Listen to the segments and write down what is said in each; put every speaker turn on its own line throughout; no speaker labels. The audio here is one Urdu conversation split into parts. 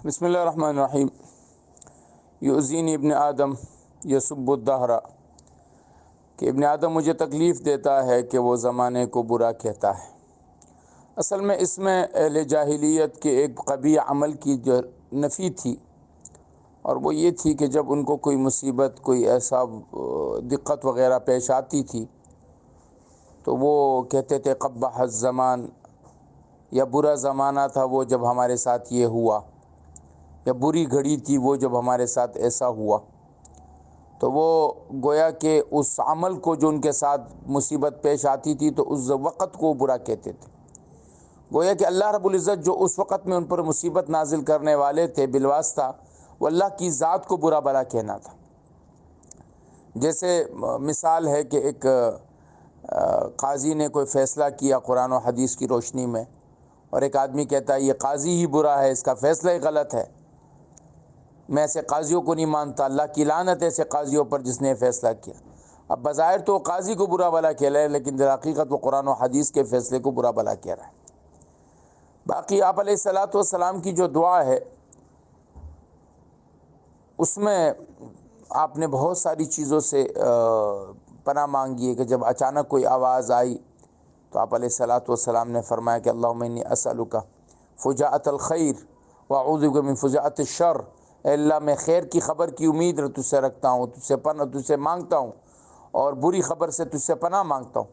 بسم اللہ الرحمن الرحیم۔ یؤذینی ابن آدم یسب الدہر، کہ ابن آدم مجھے تکلیف دیتا ہے کہ وہ زمانے کو برا کہتا ہے۔ اصل میں اس میں اہل جاہلیت کے ایک قبیح عمل کی جو نفی تھی، اور وہ یہ تھی کہ جب ان کو کوئی مصیبت، کوئی ایسا دقت وغیرہ پیش آتی تھی تو وہ کہتے تھے قبح الزمان، یا برا زمانہ تھا وہ جب ہمارے ساتھ یہ ہوا، یا بری گھڑی تھی وہ جب ہمارے ساتھ ایسا ہوا۔ تو وہ گویا کہ اس عمل کو جو ان کے ساتھ مصیبت پیش آتی تھی تو اس وقت کو برا کہتے تھے۔ گویا کہ اللہ رب العزت جو اس وقت میں ان پر مصیبت نازل کرنے والے تھے بالواسطہ، وہ اللہ کی ذات کو برا بلا کہنا تھا۔ جیسے مثال ہے کہ ایک قاضی نے کوئی فیصلہ کیا قرآن و حدیث کی روشنی میں، اور ایک آدمی کہتا ہے یہ قاضی ہی برا ہے، اس کا فیصلہ ہی غلط ہے، میں ایسے قاضیوں کو نہیں مانتا، اللہ کی لعنت ہے ایسے قاضیوں پر جس نے فیصلہ کیا۔ اب بظاہر تو قاضی کو برا بلا کہہ رہا ہے، لیکن در حقیقت وہ قرآن و حدیث کے فیصلے کو برا بلا کہہ رہا ہے۔ باقی آپ علیہ السلام کی جو دعا ہے اس میں آپ نے بہت ساری چیزوں سے پناہ مانگی ہے، کہ جب اچانک کوئی آواز آئی تو آپ علیہ السلام نے فرمایا کہ اللہم انی اسألک فجاءۃ الخیر واعوذ بک من فجاءۃ الشر، اے اللہ میں خیر کی خبر کی امید تجھ سے رکھتا ہوں، تجھ سے مانگتا ہوں، اور بری خبر سے تجھ سے پناہ مانگتا ہوں۔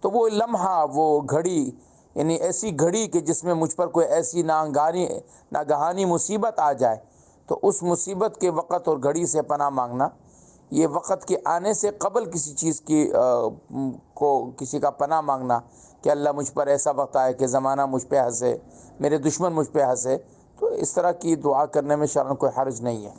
تو وہ لمحہ، وہ گھڑی، یعنی ایسی گھڑی کہ جس میں مجھ پر کوئی ایسی ناگہانی مصیبت آ جائے، تو اس مصیبت کے وقت اور گھڑی سے پناہ مانگنا، یہ وقت کے آنے سے قبل کسی چیز کی کسی کا پناہ مانگنا کہ اللہ مجھ پر ایسا وقت آئے کہ زمانہ مجھ پہ ہنسے، میرے دشمن مجھ پہ ہنسے، تو اس طرح کی دعا کرنے میں شرعاً کوئی حرج نہیں ہے۔